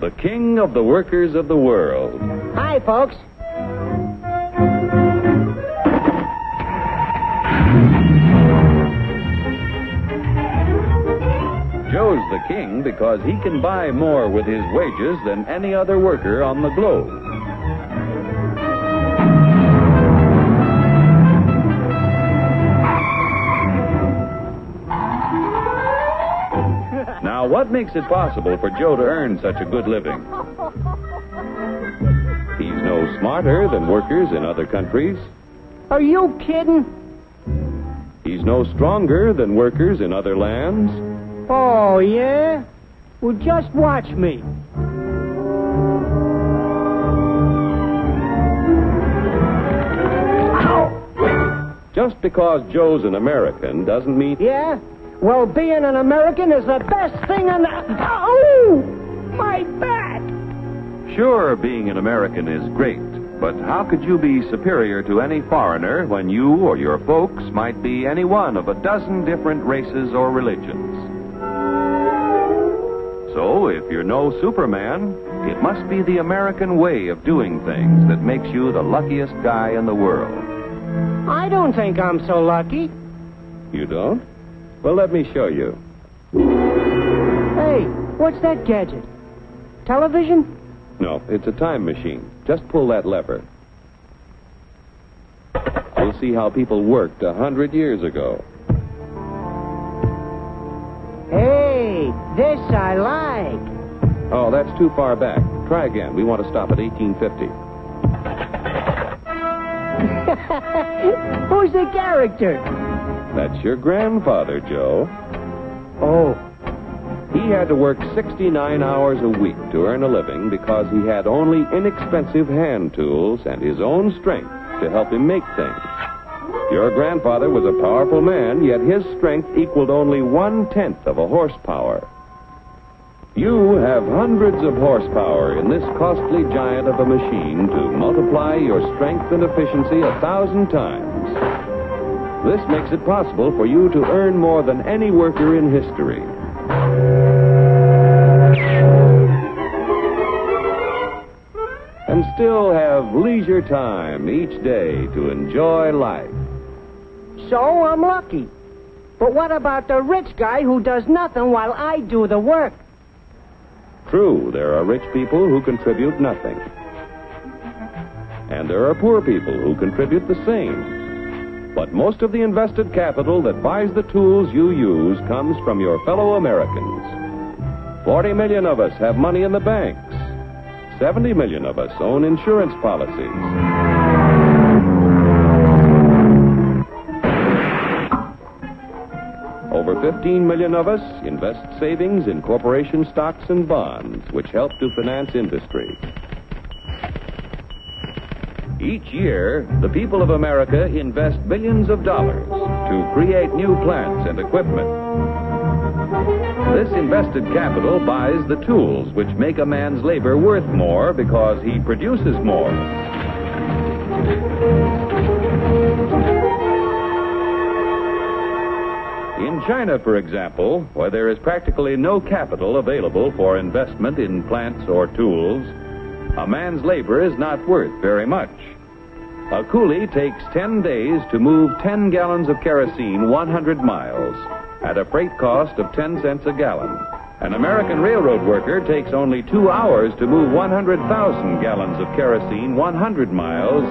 the king of the workers of the world. Hi, folks. Joe's the king because he can buy more with his wages than any other worker on the globe. Now, what makes it possible for Joe to earn such a good living? He's no smarter than workers in other countries. Are you kidding? He's no stronger than workers in other lands. Oh, yeah? Well, just watch me. Ow! Just because Joe's an American doesn't mean... Yeah? Well, being an American is the best thing in the... Oh! My back! Sure, being an American is great, but how could you be superior to any foreigner when you or your folks might be any one of a dozen different races or religions? So, if you're no Superman, it must be the American way of doing things that makes you the luckiest guy in the world. I don't think I'm so lucky. You don't? Well, let me show you. Hey, what's that gadget? Television? No, it's a time machine. Just pull that lever. You'll see how people worked 100 years ago. Hey, this I like. Oh, that's too far back. Try again. We want to stop at 1850. Who's the character? That's your grandfather, Joe. Oh. He had to work 69 hours a week to earn a living because he had only inexpensive hand tools and his own strength to help him make things. Your grandfather was a powerful man, yet his strength equaled only 1/10 of a horsepower. You have hundreds of horsepower in this costly giant of a machine to multiply your strength and efficiency 1,000 times. This makes it possible for you to earn more than any worker in history. And still have leisure time each day to enjoy life. So I'm lucky. But what about the rich guy who does nothing while I do the work? True, there are rich people who contribute nothing. And there are poor people who contribute the same. But most of the invested capital that buys the tools you use comes from your fellow Americans. 40 million of us have money in the banks. 70 million of us own insurance policies. Over 15 million of us invest savings in corporation stocks and bonds, which help to finance industry. Each year, the people of America invest billions of dollars to create new plants and equipment. This invested capital buys the tools which make a man's labor worth more because he produces more. In China, for example, where there is practically no capital available for investment in plants or tools, a man's labor is not worth very much. A coolie takes 10 days to move 10 gallons of kerosene 100 miles at a freight cost of 10 cents a gallon. An American railroad worker takes only 2 hours to move 100,000 gallons of kerosene 100 miles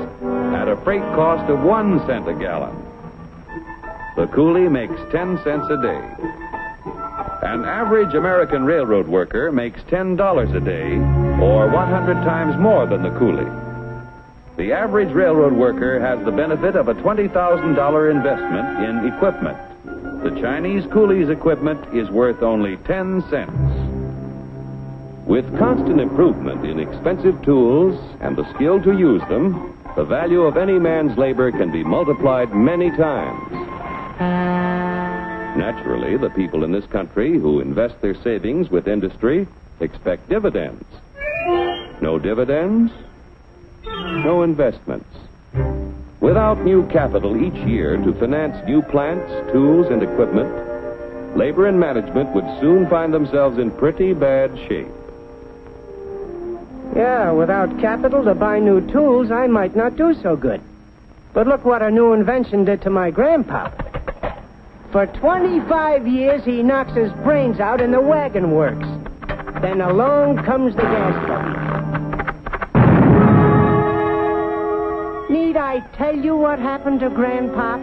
at a freight cost of 1 cent a gallon. The coolie makes 10 cents a day. An average American railroad worker makes $10 a day, or 100 times more than the coolie. The average railroad worker has the benefit of a $20,000 investment in equipment. The Chinese coolie's equipment is worth only 10 cents. With constant improvement in expensive tools and the skill to use them, the value of any man's labor can be multiplied many times. Naturally, the people in this country who invest their savings with industry expect dividends. No dividends, no investments. Without new capital each year to finance new plants, tools, and equipment, labor and management would soon find themselves in pretty bad shape. Yeah, without capital to buy new tools, I might not do so good. But look what a new invention did to my grandpa. For 25 years, he knocks his brains out in the wagon works. Then along comes the gas company. Need I tell you what happened to Grandpop?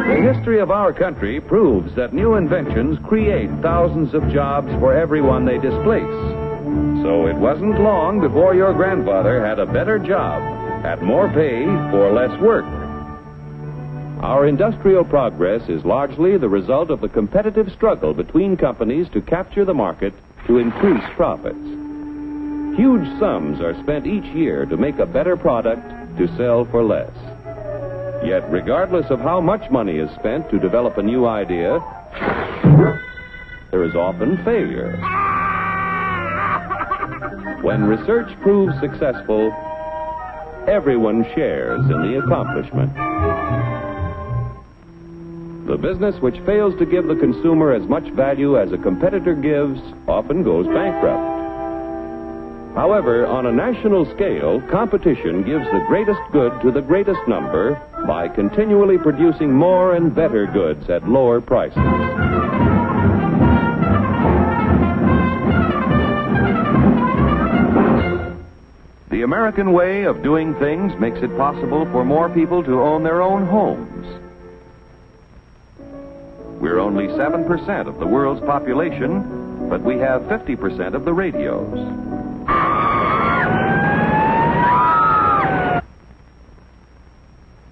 The history of our country proves that new inventions create thousands of jobs for everyone they displace. So it wasn't long before your grandfather had a better job, at more pay for less work. Our industrial progress is largely the result of the competitive struggle between companies to capture the market to increase profits. Huge sums are spent each year to make a better product to sell for less. Yet, regardless of how much money is spent to develop a new idea, there is often failure. When research proves successful, everyone shares in the accomplishment. The business which fails to give the consumer as much value as a competitor gives often goes bankrupt. However, on a national scale, competition gives the greatest good to the greatest number by continually producing more and better goods at lower prices. The American way of doing things makes it possible for more people to own their own homes. We're only 7% of the world's population, but we have 50% of the radios.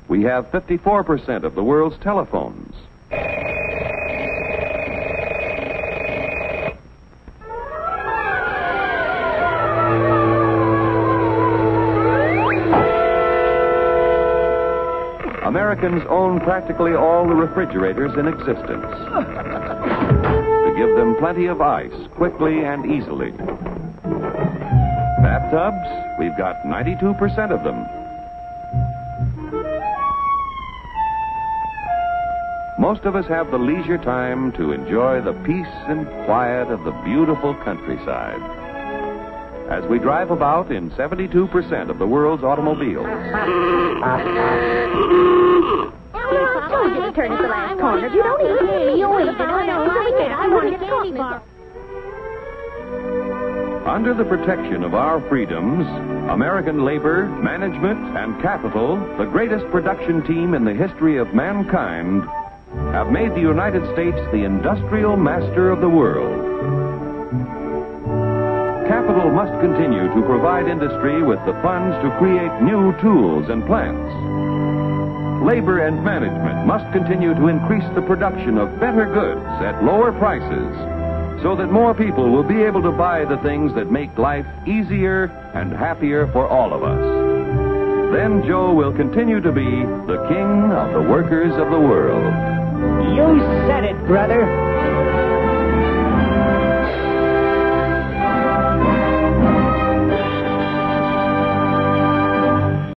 We have 54% of the world's telephones. Americans own practically all the refrigerators in existence to give them plenty of ice quickly and easily. Bathtubs, we've got 92% of them. Most of us have the leisure time to enjoy the peace and quiet of the beautiful countryside as we drive about in 72% of the world's automobiles. Don't get a turn at the last corner. You don't even hear me. You ain't I want to get a candy bar. Under the protection of our freedoms, American labor, management, and capital, the greatest production team in the history of mankind, have made the United States the industrial master of the world. Capital must continue to provide industry with the funds to create new tools and plants. Labor and management must continue to increase the production of better goods at lower prices so that more people will be able to buy the things that make life easier and happier for all of us. Then Joe will continue to be the king of the workers of the world. You said it, brother.